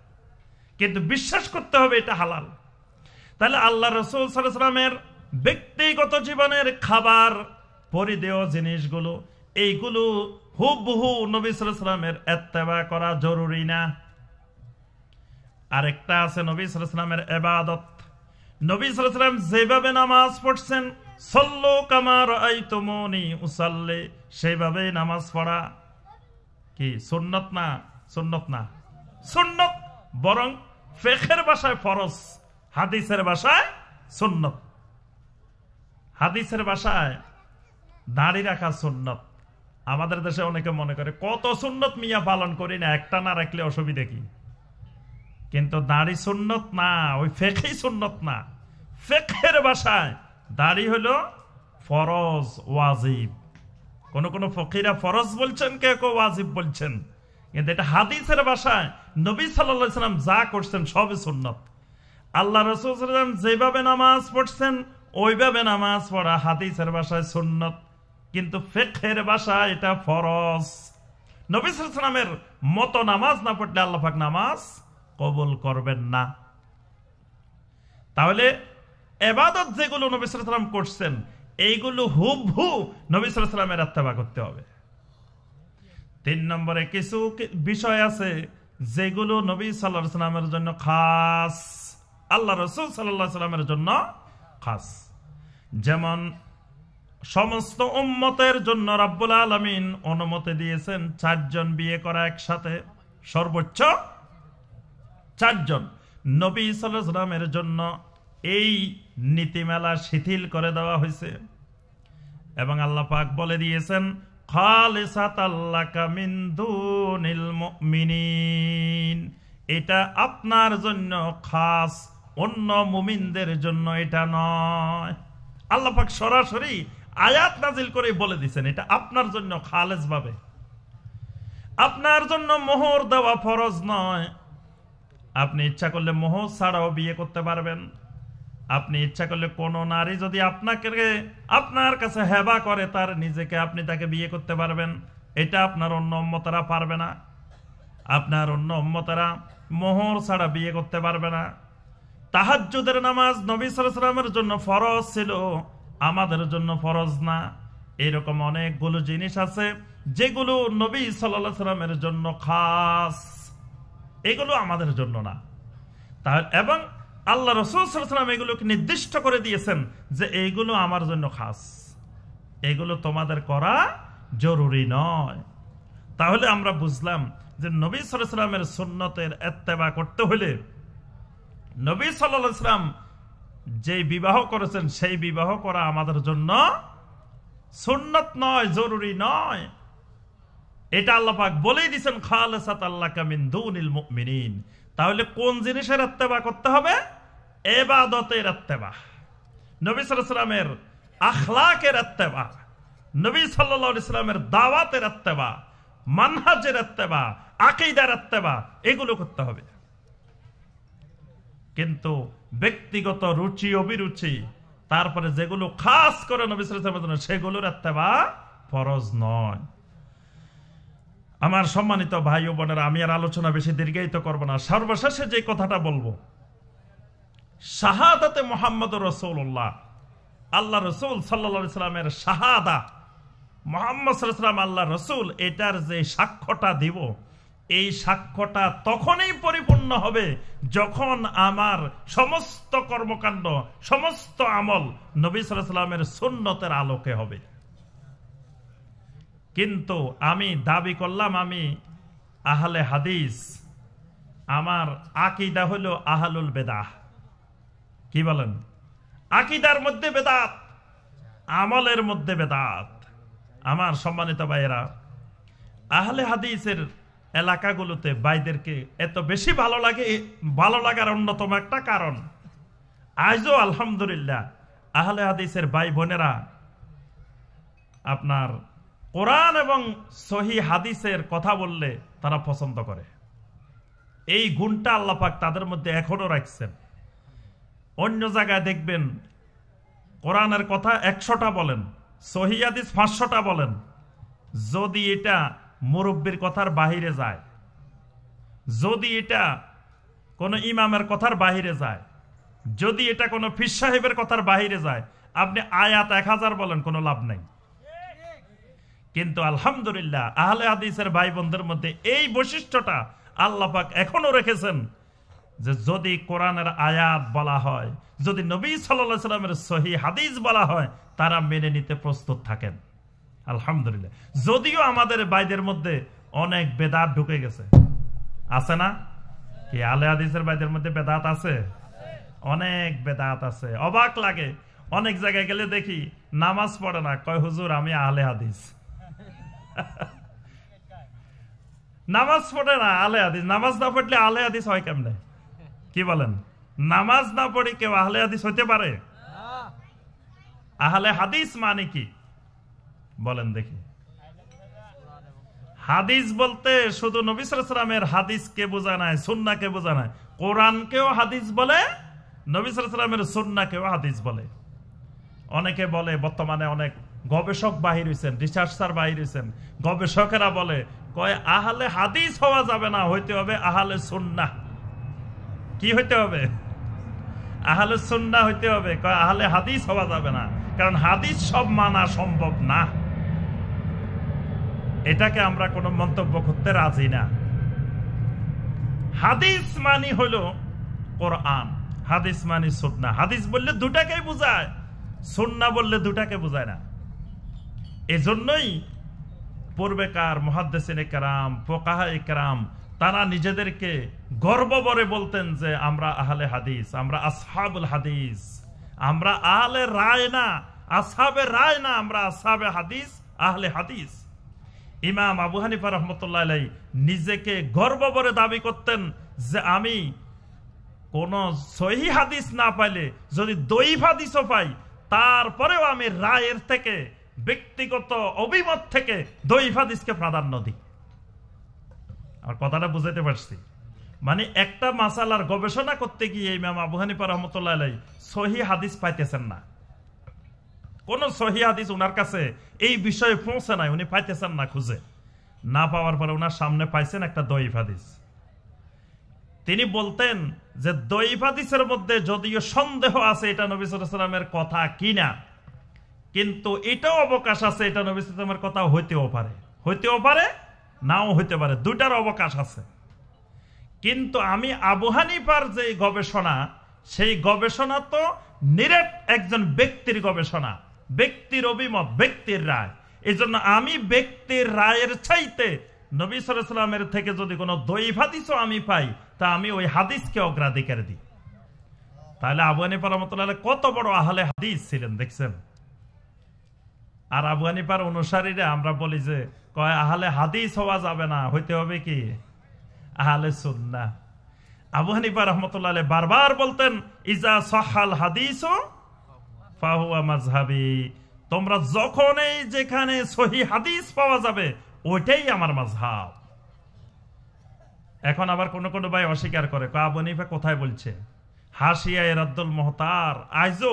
কিন্তু বিশ্বাস করতে হবে এটা হালাল। তাহলে আল্লাহ রাসূল সাল্লাল্লাহু আলাইহি ওয়াসাল্লামের ব্যক্তিগত জীবনের খাবার, পরিধেয় জিনিসগুলো, এইগুলো হুবহু নবী সাল্লাল্লাহু আলাইহি ওয়াসাল্লামের ইত্তেবা করা জরুরি না। আরেকটা আছে নবী সাল্লাল্লাহু আলাইহি ওয়াসাল্লামের ইবাদত। নবী সাল্লাল্লাহু আলাইহি ওয়াসাল্লাম যেভাবে নামাজ পড়ছেন, সাল্লু কামা রাআইতুমুনি উসাল্লি, সেইভাবেই নামাজ পড়া কি সুন্নত না? সুন্নত না, সুন্নত, বরং ফিকহের ভাষায় ফরজ, হাদিসের ভাষায় সুন্নত। হাদিসের ভাষায় দাড়ি রাখা সুন্নত। আমাদের দেশে অনেকে মনে করে কত সুন্নত মিয়া পালন করি না, একটা না রাখলে অসুবিধা কি? কিন্তু দাড়ি সুন্নত না, ওই ফিকহি সুন্নত না। ফিকহের ভাষায় দাড়ি হলো ফরজ, ওয়াজিব। কোন কোন ফকিরা ফরজ বলছেন, কেউ কেউ ওয়াজিব বলছেন, কিন্তু এটা হাদিসের ভাষায় নবী সাল্লাল্লাহু আলাইহি ওয়াসাল্লাম যা করছেন সবই সুন্নত। আল্লাহ রাসূল সাল্লাল্লাহু আলাইহি ওয়াসাল্লাম যেভাবে নামাজ পড়ছেন ওইভাবে নামাজ পড়া হাদিসের ভাষায় সুন্নত, কিন্তু ফিকহের ভাষায় এটা ফরজ। নবী সাল্লাল্লাহু আলাইহি ওয়াসাল্লামের মতো নামাজ না পড়লে আল্লাহ পাক নামাজ কবুল করবেন না। তাহলে ইবাদত যেগুলো নবী সাল্লাল্লাহু আলাইহি ওয়াসাল্লাম করছেন, এইগুলো হুবহু নবী সাল্লাল্লাহু আলাইহি ওয়াসাল্লামের ইত্তেবা করতে হবে। 3 নম্বরে কিছু বিষয় আছে যেগুলো নবী সাল্লাল্লাহু আলাইহি ওয়াসাল্লামের জন্য খাস, আল্লাহ রাসূল সাল্লাল্লাহু আলাইহি ওয়াসাল্লামের জন্য খাস। যেমন সমস্ত উম্মতের জন্য রব্বুল আলামিন অনুমতি দিয়েছেন 4 জন বিয়ে করা একসাথে, সর্বোচ্চ 4 জন। নবী সাল্লাল্লাহু আলাইহি ওয়াসাল্লামের জন্য এই নীতিমালা শিথিল করে দেওয়া হয়েছে, এবং আল্লাহ পাক বলে দিয়েছেন খালিসাতাল লাকা মিন দুনিল মুমিনিন, এটা আপনার জন্য খাস, অন্য মুমিনদের জন্য এটা নয়। আল্লাহ পাক সরাসরি আয়াত নাজিল করে বলে দিয়েছেন এটা আপনার জন্য খালেস ভাবে, আপনার জন্য মোহর দেওয়া ফরজ নয়। আপনি ইচ্ছা করলে মোহর ছাড়াও বিয়ে করতে পারবেন। আপনি ইচ্ছা করলে কোনো নারী যদি আপনার কাছে হেবা করে তার নিজেকে, আপনি তাকে বিয়ে করতে পারবেন। এটা আপনার অন্য উম্মতেরা পারবে না। আপনার অন্য উম্মতেরা মোহর ছাড়া বিয়ে করতে পারবে না। তাহাজ্জুদের নামাজ নবী সাল্লাল্লাহু আলাইহি ওয়াসাল্লামের জন্য ফরজ ছিল, আমাদের জন্য ফরজ না। এরকম অনেকগুলো জিনিস আছে যেগুলো নবী সাল্লাল্লাহু আলাইহি ওয়াসাল্লামের জন্য খাস, এগুলো আমাদের জন্য না। এবং আল্লাহ রাসূল সাল্লাল্লাহু আলাইহি ওয়াসাল্লাম এগুলোকে নির্দিষ্ট করে দিয়েছেন যে এইগুলো আমার জন্য খাস, এগুলো তোমাদের করা জরুরি নয়। তাহলে আমরা বুঝলাম যে নবী সাল্লাল্লাহু আলাইহি ওয়াসাল্লামের সুন্নতের ইত্তেবা করতে হলে নবী সাল্লাল্লাহু আলাইহি ওয়াসাল্লাম যে বিবাহ করেছেন সেই বিবাহ করা আমাদের জন্য সুন্নত নয়, জরুরি নয়। এটা আল্লাহ পাক বলেই দিয়েছেন খালিসাতাল লাকা মিন দুনিল মুমিনিন। তাহলে কোন জিনিসের ইত্তেবা করতে হবে? ইবাদতের ইত্তেবা, নবী সাল্লাল্লাহু আলাইহি ওয়াসাল্লামের আখলাকের ইত্তেবা, নবী সাল্লাল্লাহু আলাইহি ওয়াসাল্লামের দাওয়াতের ইত্তেবা, মানহাজের ইত্তেবা, আকীদার ইত্তেবা, এগুলো করতে হবে। কিন্তু ব্যক্তিগত রুচি অভিরুচি, তারপরে যেগুলো খাস করে নবী সাল্লাল্লাহু আলাইহি ওয়াসাল্লামের, সেগুলোর ইত্তেবা ফরজ নয়। আমার সম্মানিত ভাই ও বোনেরা, আমি আর আলোচনা বেশি দীর্ঘায়িত করব না। সর্বশেষে যে কথাটা বলবো, শাহাদাতে মুহাম্মদুর রাসূলুল্লাহ, আল্লাহ রাসূল সাল্লাল্লাহু আলাইহি ওয়াসাল্লামের শাহাদা, মুহাম্মদ সাল্লাল্লাহু আলাইহি ওয়াসাল্লাম আল্লাহ রাসূল, এটার যে সাক্ষ্যটা দিব, এই সাক্ষ্যটা তখনই পরিপূর্ণ হবে যখন আমার সমস্ত কর্মকাণ্ড, সমস্ত আমল নবী সাল্লাল্লাহু আলাইহি ওয়াসাল্লামের সুন্নতের আলোকে হবে। কিন্তু আমি দাবি করলাম আমি আহলে হাদিস, আমার আকীদা হলো আহলুল বেদাহ। কি বলেন? আকীদার মধ্যে বেদাত, আমলের মধ্যে বেদাত। আমার সম্মানিত ভাইয়েরা, আহলে হাদিসের এলাকাগুলোতে ভাইদেরকে এত বেশি ভালো লাগে, ভালো লাগার অন্যতম একটা কারণ, আজও আলহামদুলিল্লাহ আহলে হাদিসের ভাই বোনেরা আপনার কোরআন এবং সহি হাদিসের কথা বললে তারা পছন্দ করে। এই গুণটা আল্লাহ পাক তাদের মধ্যে এখনো রাখছেন। অন্য জায়গায় দেখবেন কোরআনের কথা 100টা বলেন, সহি হাদিস 500টা বলেন, যদি এটা মুরব্বির কথার বাহিরে যায়, যদি এটা কোনো ইমামের কথার বাহিরে যায়, যদি এটা কোনো পীর সাহেবের কথার বাহিরে যায়, আপনি আয়াত 1000 বলেন, কোনো লাভ নাই। কিন্তু আলহামদুলিল্লাহ আহলে হাদিসের ভাই বোনদের মধ্যে এই বৈশিষ্ট্যটা আল্লাহ পাক এখনো রেখেছেন যে যদি কোরআনের আয়াত বলা হয়, যদি নবী সাল্লাল্লাহু আলাইহি ওয়াসাল্লামের সহি হাদিস বলা হয়, তারা মেনে নিতে প্রস্তুত থাকেন। আলহামদুলিল্লাহ। যদিও আমাদের ভাইদের মধ্যে অনেক বেদাত ঢুকে গেছে, আছে না? কি আহলে হাদিসের ভাইদের মধ্যে বেদাত আছে? অনেক বেদাত আছে। অবাক লাগে, অনেক জায়গায় গেলে দেখি নামাজ পড়ে না, কয় হুজুর আমি আহলে হাদিস। নামাজ পড়ে না, আহলে হাদিস। নামাজ না পড়লে আহলে হাদিস হয় কেমনে? কি বলেন? নামাজ না পড়ে কেউ আহলে হাদিস হইতে পারে? আহলে হাদিস মানে কি বলেন দেখি? হাদিস বলতে শুধু নবী সাল্লাল্লাহু আলাইহি ওয়াসাল্লামের হাদিসকে বোঝা নাই, সুন্নাহকে বোঝা নাই। কোরআনকেও হাদিস বলে, নবী সাল্লাল্লাহু আলাইহি ওয়াসাল্লামের সুন্নাহকেও হাদিস বলে। অনেকে বলে, বর্তমানে অনেক গবেষক বাহির হইছেন, রিসার্চার বাহির হইছেন, গবেষকেরা বলে, কয় আহলে হাদিস হওয়া যাবে না, হইতে হবে আহলে সুন্নাহ। কি হইতে হবে? আহলে সুন্নাহ হইতে হবে, কয় আহলে হাদিস হওয়া যাবে না, কারণ হাদিস সব মানা সম্ভব না। এটাকে আমরা কোনো মন্তব্য করতে রাজি না। হাদিস মানি হলো কোরআন, হাদিস মানি সুন্নাহ। হাদিস বললে দুটাকেই বোঝায়, সুন্নাহ বললে দুটাকে বোঝায় না। এজন্যই পূর্বেকার মুহাদ্দিসিনে কেরাম, ফুকাহায়ে কেরাম, তারা নিজেদেরকে গর্ব ভরে বলতেন যে আমরা আহলে হাদিস, আমরা আসহাবুল হাদিস, আমরা আহলে রায় না, আসহাবে রায় না, আমরা আসহাবে হাদিস, আহলে হাদিস। ইমাম আবু হানিফা রাহমাতুল্লাহ আলাইহি নিজেকে গর্ব ভরে দাবি করতেন যে আমি কোন সহিহ হাদিস না পাইলে, যদি দঈফ হাদিসও পাই, তারপরেও আমি রায়ের থেকে, ব্যক্তিগত অভিমত থেকে দঈফ হাদিসকে প্রাধান্য দিই। আর কথাটা বুঝাইতে পারছি? মানে একটা মাসালার গবেষণা করতে গিয়ে ইমাম আবু হানিফা রাহমাতুল্লাহ আলাইহি সহি হাদিস পাইতেছেন না, কোন সহি হাদিস ওনার কাছে এই বিষয়ে পৌঁছে নাই, উনি পাইতেছেন না, খুঁজে না পাওয়ার পরে ওনার সামনে পাইছেন একটা দঈফ হাদিস। তিনি বলতেন যে দঈফ হাদিসের মধ্যে যদিও সন্দেহ আছে এটা নবী সাল্লাল্লাহু আলাইহি ওয়াসাল্লামের কথা কিনা, কিন্তু এটাও অবকাশ আছে এটা নবী সাল্লাল্লাহু আলাইহি ওয়াসাল্লামের কথা হইতেও পারে নাও হইতে পারে, দুটার অবকাশ আছে। কিন্তু আমি আবু হানিফার যে গবেষণা, সেই গবেষণা তো নিরেট একজন ব্যক্তির গবেষণা, ব্যক্তির অভিমত, ব্যক্তির রায়। এই জন্য আমি ব্যক্তির রায়ের চাইতে নবী সাল্লাল্লাহু আলাইহি ওয়াসাল্লামের থেকে যদি কোনো দঈফ হাদিসও আমি পাই, তা আমি ওই হাদিসকে অগ্রাধিকার দিই। তাহলে আবু হানিফা রাহমাতুল্লাহ আলাইহি কত বড় আহলে হাদিস ছিলেন দেখছেন। আর আবু হানিফার অনুসারীরা আমরা বলি যে কয় আহলে হাদিস হওয়া যাবে না, হইতে হবে কি আহলে সুন্নাহ। আবু হানিফা রাহমাতুল্লাহ আলাইহি বারবার বলতেন ইজা সাহাল হাদিসু ফাহুয়া মাযহাবি, তোমরা যখনই যেখানে সহিহ হাদিস পাওয়া যাবে ওইটাই আমার মাযহাব। এখন আবার কোন কোন ভাই অস্বীকার করে, আবু হানিফা কোথায় বলছে? হাসিয়ায়ে রাদ্দুল মুহতার, আইজো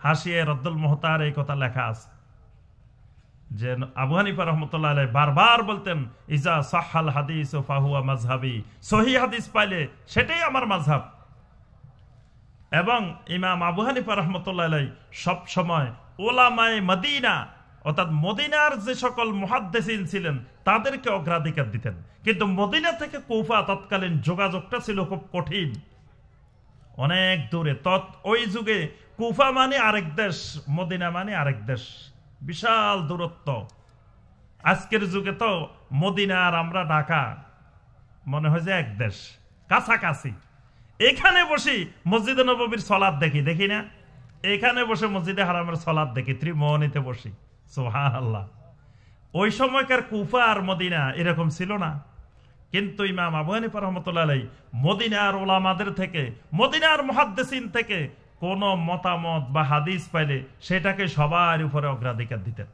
হাসিয়ায়ে রাদ্দুল মুহতার এই কথা লেখা আছে যে আবু হানিফা রাহমাতুল্লাহ আলাইহি বারবার বলতেন ইজা সাহাল হাদিস ফাহুয়া মাযহাবি, সহিহ হাদিস পাইলে সেটাই আমার মাযহাব। এবং ইমাম আবু হানিফা রাহমাতুল্লাহ আলাইহি সব সময় উলামায়ে মদিনা অর্থাৎ মদিনার যে সকল মুহাদ্দিসিন ছিলেন তাদেরকে অগ্রাধিকার দিতেন। কিন্তু মদিনা থেকে কুফা তৎকালীন যোগাযোগটা ছিল খুব কঠিন, অনেক দূরে। ওই যুগে কুফা মানে আরেক দেশ, মদিনা মানে আরেক দেশ, বিশাল দূরত্ব। আজকের যুগে তো মদিনা আর আমরা ঢাকা মনে হয় যে এক দেশ, কাছাকাছি। এখানে বসি মসজিদে নববীর সালাত দেখি না, এখানে বসে মসজিদে হারামের সালাত দেখি, ত্রিমোহনীতে বসি, সুবহানাল্লাহ। ওই সময়কার কুফা আর মদিনা এরকম ছিল না। কিন্তু ইমাম আবু হানিফা রাহমাতুল্লাহ আলাইহি মদিনার উলামাদের থেকে, মদিনার মুহাদ্দিসিন থেকে কোন মতামত বা হাদিস পাইলে সেটাকে সবার উপরে অগ্রাধিকার দিতেন।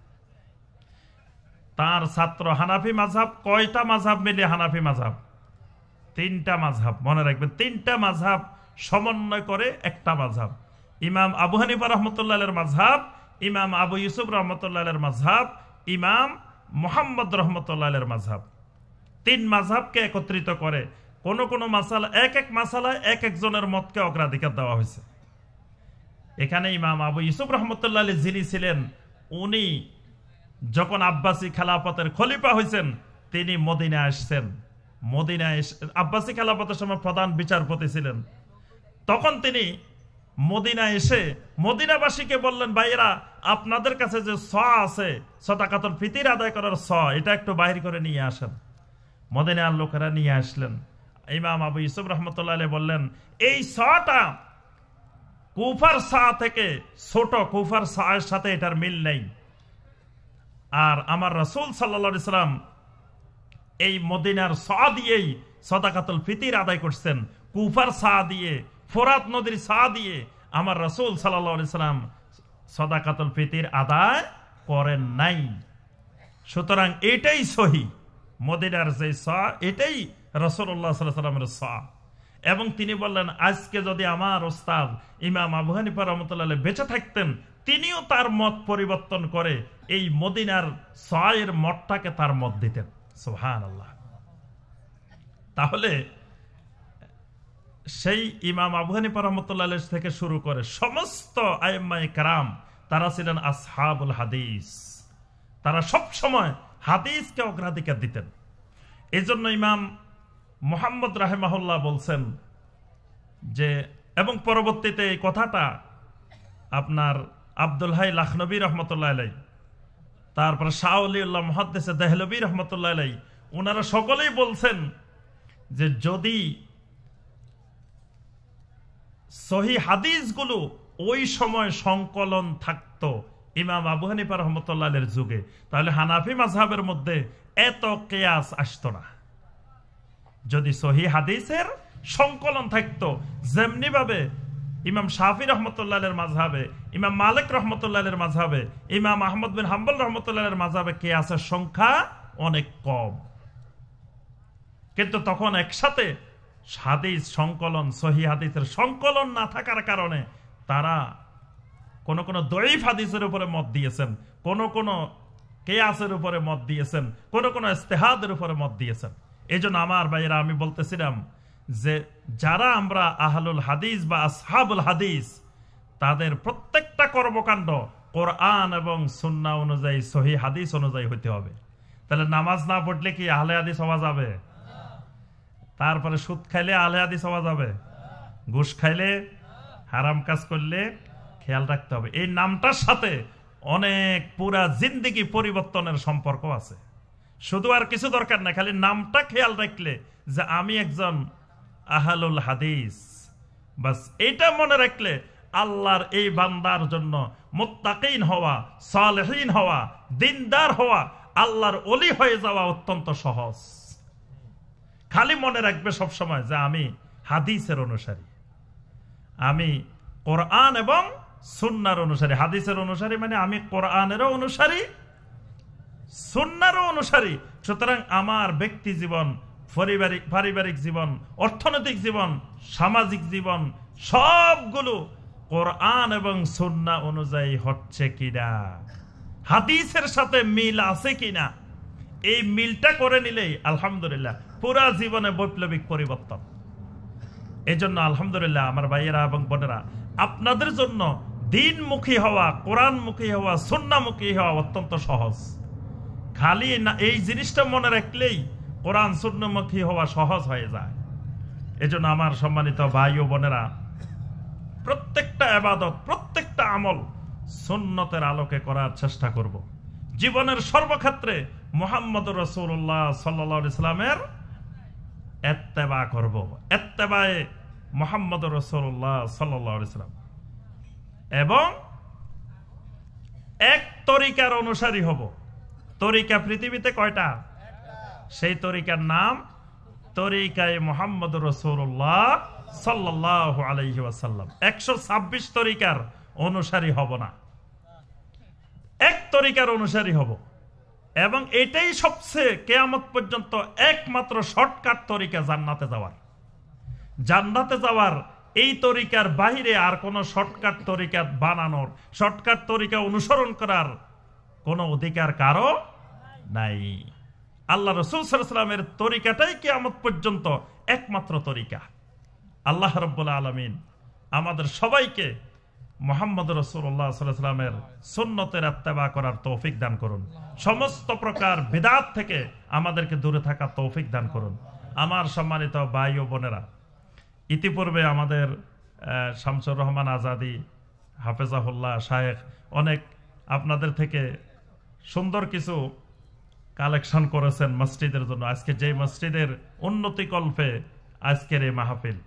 তার ছাত্র হানাফি মাযহাব, কয়টা মাযহাব মিলে হানাফি মাযহাব? 3টা মাযহাব, মনে রাখবেন 3টা মাযহাব সমন্বয় করে একটা মাযহাব। ইমাম আবু হানিফা রাহমাতুল্লাহ আলাইহির মাযহাব, ইমাম আবু ইউসুফ রাহমাতুল্লাহ আলাইহির মাযহাব, ইমাম মুহাম্মদ রাহমাতুল্লাহ আলাইহির মাযহাব। 3 মাযহাবকে একত্রিত করে কোন কোন মাসালা, এক মাসালায় এক একজনের মতকে অগ্রাধিকার দেওয়া হয়েছে। এখানে ইমাম আবু ইউসুফ রাহমাতুল্লাহ আলাইহি যিনি ছিলেন, উনি যখন আব্বাসী খেলাফতের খলিফা হয়েছেন তিনি মদিনায় আসছেন। মদিনায় আব্বাসী খেলাফতের সময় প্রধান বিচারপতি ছিলেন। তখন তিনি মদিনায় এসে মদিনাবাসীকে বললেন, ভাইয়েরা আপনাদের কাছে যে স আছে সাদাকাতুল ফিতর আদায় করার স, এটা একটু বাহির করে নিয়ে আসেন। মদিনার লোকেরা নিয়ে আসলেন। ইমাম আবু ইউসুফ রাহমাতুল্লাহ আলাইহি বললেন, এই সটা কুফার সা থেকে ছোট, কুফার সা এর সাথে এটার মিল নেই। আর আমার রাসূল সাল্লাল্লাহু আলাইহি সাল্লাম এই মদিনার সা দিয়েই সাদাকাতুল ফিতর আদায় করছেন। কুফার সা দিয়ে, ফোরাত নদীর সা দিয়ে আমার রাসূল সাল্লাল্লাহু আলাইহি সাল্লাম সাদাকাতুল ফিতর আদায় করেন নাই। সুতরাং এটাই সহি, মদিনার যে সা এটাই রাসূলুল্লাহ সাল্লাল্লাহু আলাইহি সাল্লামের সা। এবং তিনি বললেন, আজকে যদি আমার ওস্তাদ ইমাম আবু হানিফা রাহমাতুল্লাহ আলাইহি বেঁচে থাকতেন, তিনিও তার মত পরিবর্তন করে এই মদিনার সা এর মতটাকে তার মত দিতেন। সুবহানাল্লাহ। তাহলে সেই ইমাম আবু হানিফা রাহমাতুল্লাহ আলাইহি থেকে শুরু করে সমস্ত আইম্মায়ে কেরাম তারা ছিলেন আসহাবুল হাদিস। তারা সব সময় হাদিসকে অগ্রাধিকার দিতেন। এই জন্য ইমাম মুহাম্মদ রাহিমাহুল্লাহ বলছেন যে, এবং পরবর্তীতে এই কথাটা আপনার আব্দুল হাই লাখনবী রহমতুল্লাহ আলাইহি, তারপরে শাহ ওলিউল্লাহ মুহাদ্দিস দেহলভী রহমতুল্লাহ আলাইহি, ওনারা সকলেই বলছেন যে যদি সহি হাদিসগুলো ওই সময় সংকলন থাকতো ইমাম আবু হানিফা রাহমাতুল্লাহ আলাইহির যুগে, তাহলে হানাফি মাযহাবের মধ্যে এত কিয়াস আসতো না। যদি সহি হাদিসের সংকলন থাকতো, যেমনি ভাবে ইমাম শাফি রহমতুল্লাহ আলাইহির মাযহাবে, ইমাম মালিক রহমতুল্লাহ আলাইহির মাযহাবে, ইমাম আহমদ বিন হাম্বল রহমতুল্লাহ আলাইহির মাযহাবে কিয়াসের সংখ্যা অনেক কম। কিন্তু তখন একসাথে হাদিস সংকলন, সহিহ হাদিসের সংকলন না থাকার কারণে তারা কোন কোন দঈফ হাদিসের উপরে মত দিয়েছেন, কোন কোন কিয়াসের উপরে মত দিয়েছেন, কোন কোন ইজতিহাদের উপরে মত দিয়েছেন। এইজন্য আমার ভাইয়েরা, আমি বলতেছিলাম যে যারা আমরা আহলুল হাদিস বা আসহাবুল হাদিস, তাদের প্রত্যেকটা কর্মকাণ্ড কোরআন এবং সুন্নাহ অনুযায়ী, সহিহ হাদিস অনুযায়ী হইতে হবে। তাহলে নামাজ না পড়লে কি আহলে হাদিস হওয়া যাবে? তারপরে সুদ খাইলে আহলে হাদিস হওয়া যাবে? ঘুষ খাইলে, হারাম কাজ করলে খেয়াল রাখতে হবে। এই নামটার সাথে অনেক পুরা জিন্দেগি পরিবর্তনের সম্পর্ক আছে। শুধু আর কিছু দরকার না, খালি নামটা খেয়াল রাখলে যে আমি একজন আহলুল হাদিস, বাস এইটা মনে রাখলে আল্লাহর এই বান্দার জন্য মুত্তাকিন হওয়া, সালেহিন হওয়া, দিনদার হওয়া, আল্লাহর ওলি হয়ে যাওয়া অত্যন্ত সহজ। খালি মনে রাখবে সবসময় যে আমি হাদিসের অনুসারী, আমি কোরআন এবং সুন্নাহর অনুসারী। হাদিসের অনুসারী মানে আমি কোরআনেরও অনুসারী, সুন্নাহরও অনুসারী। সুতরাং আমার ব্যক্তি জীবন, পারিবারিক জীবন, অর্থনৈতিক জীবন, সামাজিক জীবন সবগুলো কোরআন এবং সুন্নাহ অনুযায়ী হচ্ছে কিনা, হাদিসের সাথে মিল আছে কিনা, এই মিলটা করে নিলেই আলহামদুলিল্লাহ পুরা জীবনে বৈপ্লবিক পরিবর্তন। এই জন্য আলহামদুলিল্লাহ আমার ভাইয়েরা এবং বোনেরা, আপনাদের জন্য দিনমুখী হওয়া, কোরআনমুখী হওয়া, সুন্নাহমুখী হওয়া অত্যন্ত সহজ। খালি এই জিনিসটা মনে রাখলেই কোরআন সুন্নাহমুখী হওয়া সহজ হয়ে যায়। এই জন্য আমার সম্মানিত ভাই ও বোনেরা, প্রত্যেকটা ইবাদত, প্রত্যেকটা আমল সুন্নতের আলোকে করার চেষ্টা করব। জীবনের সর্বক্ষেত্রে মুহাম্মদুর রাসূলুল্লাহ সাল্লাল্লাহু আলাইহি সাল্লামের ইত্তেবা করব। ইত্তেবায়ে মুহাম্মদুর রাসূলুল্লাহ সাল্লাল্লাহু আলাইহি সাল্লাম, এবং এক তরিকার অনুসারী হব। তরিকা পৃথিবীতে কয়টা? সেই তরিকার নাম তরিকায়ে মুহাম্মদুর রাসূলুল্লাহ সাল্লাল্লাহু আলাইহি ওয়াসাল্লাম। 126 তরিকার অনুসারী হব না, এক তরিকার অনুসারী হব। এবং এটাই সবচেয়ে কিয়ামত পর্যন্ত একমাত্র শর্টকাট তরিকা জান্নাতে যাওয়ার। জান্নাতে যাওয়ার এই তরিকার বাহিরে আর কোন শর্টকাট তরিকা বানানোর, শর্টকাট তরিকা অনুসরণ করার কোন অধিকার কারো নাই। আল্লাহ রাসূল সাল্লাল্লাহু আলাইহি ওয়াসাল্লামের তরিকাটাই কিয়ামত পর্যন্ত একমাত্র তরিকা। আল্লাহ রাব্বুল আলামিন আমাদের সবাইকে মুহাম্মদ রাসূলুল্লাহ সাল্লাল্লাহু আলাইহি ওয়াসাল্লামের সুন্নতের ইত্তেবা করার তৌফিক দান করুন। সমস্ত প্রকার বিদআত থেকে আমাদেরকে দূরে থাকার তৌফিক দান করুন। আমার সম্মানিত ভাই ও বোনেরা, ইতিপূর্বে আমাদের শামসুর রহমান আজাদি হাফেজাহুল্লাহ শায়েখ অনেক আপনাদের থেকে সুন্দর কিছু কালেকশন করেছেন মসজিদের জন্য। আজকে যে মসজিদের উন্নতি কল্পে আজকের এই মাহফিল,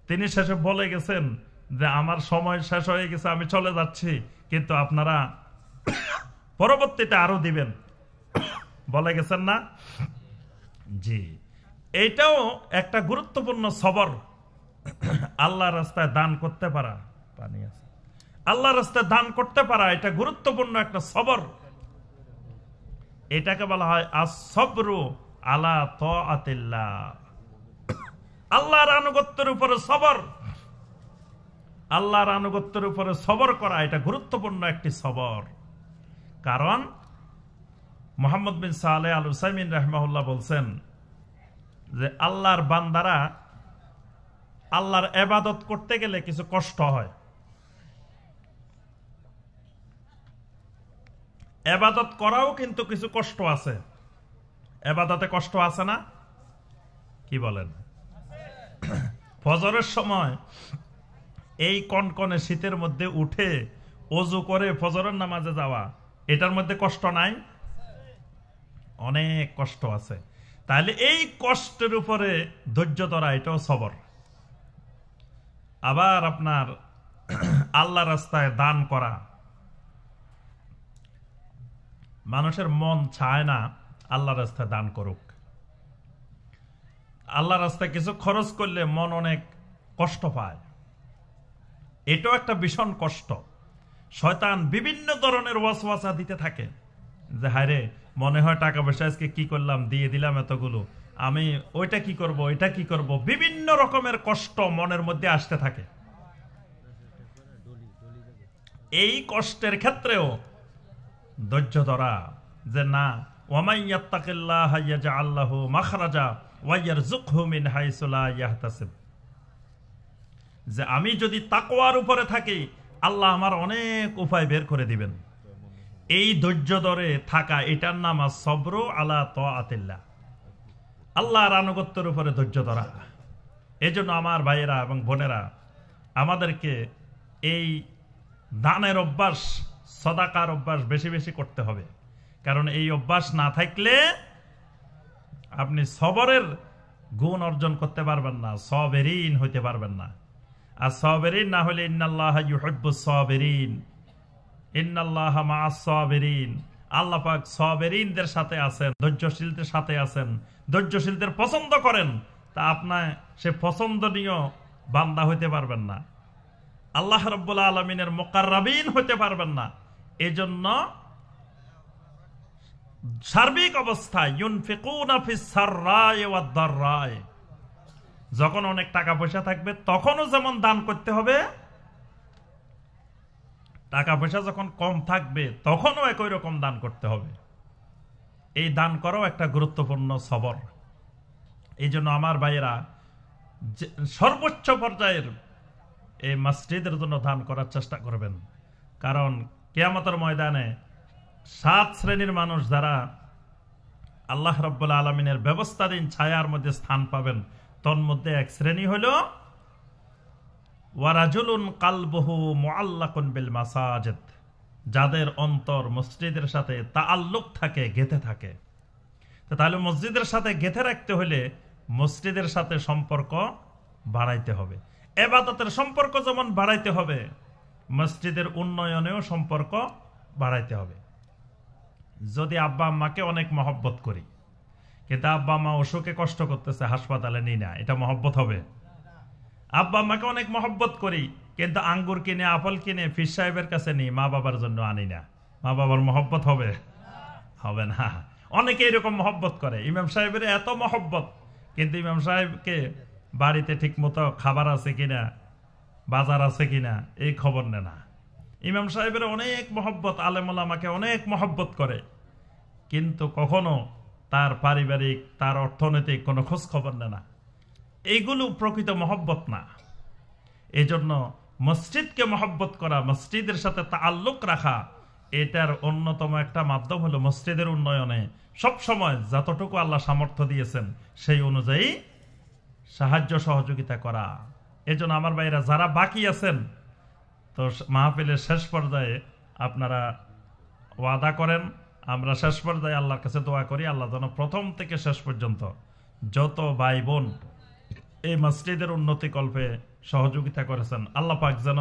তিনি শেষে বলে গেছেন যে আমার সময় শেষ হয়ে গেছে, আমি চলে যাচ্ছি, কিন্তু আপনারা পরবর্তীতে আরো দিবেন, বলে গেছেন না? জি, এইটাও একটা গুরুত্বপূর্ণ সবর। আল্লাহ রাস্তায় দান করতে পারা, পানি আছে, আল্লাহ রাস্তায় দান করতে পারা, এটা গুরুত্বপূর্ণ একটা সবর। এটাকে বলা হয় আস-সবরু আলা তাআতিল্লাহ, আল্লাহর আনুগত্যের উপরে সবর। আল্লাহর আনুগত্যের উপরে সবর করা এটা গুরুত্বপূর্ণ একটি সবর। কারণ মুহাম্মদ বিন সালেহ আল উসাইমিন রাহিমাহুল্লাহ বলছেন যে আল্লাহর বান্দারা আল্লাহর ইবাদত করতে গেলে কিছু কষ্ট হয়। ইবাদত করাও কিন্তু কিছু কষ্ট আছে। ইবাদতে কষ্ট আছে না? কি বলেন? ফজরের সময় এই কনকনে শীতের মধ্যে উঠে ওযু করে ফজরের নামাজে যাওয়া, এটার মধ্যে কষ্ট নাই? অনেক কষ্ট আছে। তাহলে এই কষ্টের উপরে ধৈর্য ধরা, এটাও সবর। আবার আপনার আল্লাহ রাস্তায় দান করা, মানুষের মন চায় না আল্লাহ রাস্তায় দান করুক। আল্লাহ রাস্তায় কিছু খরচ করলে মন অনেক কষ্ট পায়, এটাও একটা ভীষণ কষ্ট। শয়তান বিভিন্ন ধরনের ওয়াসওয়াসা দিতে থাকে যে হায়রে, মনে হয় টাকা পয়সা আজকে কি করলাম, দিয়ে দিলাম এতগুলো, আমি ওইটা কি করব, এটা কি করব, বিভিন্ন রকমের কষ্ট মনের মধ্যে আসতে থাকে। এই কষ্টের ক্ষেত্রেও ধৈর্য ধরা, যে না, ওয়ামাই ইয়াত্তাকিল্লাহা ইয়াজআল লাহু মাখরাজা ওয়া ইয়ারযুকহু মিন হাইসু লা ইয়াহতাসিব, যে আমি যদি তাকওয়ার উপরে থাকি আল্লাহ আমার অনেক উপায় বের করে দিবেন। এই ধৈর্য ধরে থাকা, এটার নাম সবর আলা তাআতিল্লাহ, আল্লাহর আনুগত্যের উপরে ধৈর্য ধরা। এজন্য আমার ভাইয়েরা এবং বোনেরা, আমাদেরকে এই দানের অভ্যাস, সদাকার অভ্যাস বেশি বেশি করতে হবে। কারণ এই অভ্যাস না থাকলে আপনি সবরের গুণ অর্জন করতে পারবেন না, সাবিরিন হইতে পারবেন না। আর সাবিরিন না হলে ইন্নাল্লাহা ইউহিব্বুস সাবিরিন, ইন্নাল্লাহা মাআস সাবিরিন, আল্লাহ পাক সাবিরিনদের সাথে আছেন, ধৈর্যশীলদের সাথে আছেন। ধৈর্যশীলদের পছন্দ করেন, তা আপনার সে পছন্দনীয় বান্দা হইতে পারবেন না, আল্লাহ রাব্বুল আলামিনের মুকাররাবিন হইতে পারবেন না। এজন্য সার্বিক অবস্থায় ইউনফিকুনা ফিস সাররাই ওয়াদ দাররাই, যখন অনেক টাকা পয়সা থাকবে তখনও যেমন দান করতে হবে, টাকা পয়সা যখন কম থাকবে তখনও একই রকম দান করতে হবে। এই দান করাও একটা গুরুত্বপূর্ণ সবর। এই জন্য আমার ভাইয়েরা সর্বোচ্চ পর্যায়ের এই মসজিদের জন্য দান করার চেষ্টা করবেন। কারণ কিয়ামতের ময়দানে 7 শ্রেণীর মানুষ যারা আল্লাহ রাব্বুল আলামিনের ব্যবস্থাধীন ছায়ার মধ্যে স্থান পাবেন, তন্মধ্যে এক শ্রেণী হলো ওয়ারাজুলুন কালবুহু মুআল্লাকুন বিল মাসাজিদ, যাদের অন্তর মসজিদের সাথে তাআল্লুক থাকে, গেঁথে থাকে। তাহলে মসজিদের সাথে গেঁথে রাখতে হলে মসজিদের সাথে সম্পর্ক বাড়াইতে হবে। ইবাদতের সম্পর্ক যেমন বাড়াইতে হবে, মসজিদের উন্নয়নেও সম্পর্ক বাড়াইতে হবে। যদি আব্বা আম্মাকে অনেক মহব্বত করি, কিন্তু আব্বা আম্মা অসুখে কষ্ট করতেছে, হাসপাতালে নিই না, এটা মহব্বত হবে? আব্বা আম্মাকে অনেক মহব্বত করি, কিন্তু আঙ্গুর কিনে, আপেল কিনে পীর সাহেবের কাছে নিই, মা বাবার জন্য আনি না, মা বাবার মহব্বত হবে? হবে না। অনেকে এরকম মহব্বত করে, ইমাম সাহেবের এত মহব্বত, কিন্তু ইমাম সাহেবকে বাড়িতে ঠিক মতো খাবার আছে কিনা, বাজার আছে কিনা এই খবর নেয় না। ইমাম সাহেবের অনেক মহব্বত, আলেম ওলামাকে অনেক মহব্বত করে, কিন্তু কখনো তার পারিবারিক, তার অর্থনৈতিক কোনো খোঁজ খবর নেয় না। এইগুলো প্রকৃত মহব্বত না। এই জন্য মসজিদকে মহব্বত করা, মসজিদের সাথে তাআল্লুক রাখা, এটার অন্যতম একটা মাধ্যম হলো মসজিদের উন্নয়নে সব সময় যতটুকু আল্লাহ সামর্থ্য দিয়েছেন সেই অনুযায়ী সাহায্য সহযোগিতা করা। এজন্য আমার ভাইরা যারা বাকি আছেন, তো মাহফিলের শেষ পর্যায়ে আপনারা ওয়াদা করেন, আমরা শেষ পর্যায়ে আল্লাহর কাছে দোয়া করি, আল্লাহ যেন প্রথম থেকে শেষ পর্যন্ত যত ভাই বোন এই মসজিদের উন্নতি কল্পে সহযোগিতা করেছেন, আল্লাহ পাক যেন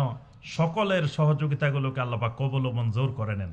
সকলের সহযোগিতাগুলোকে আল্লাহ পাক কবুল ও মঞ্জুর করে নেন।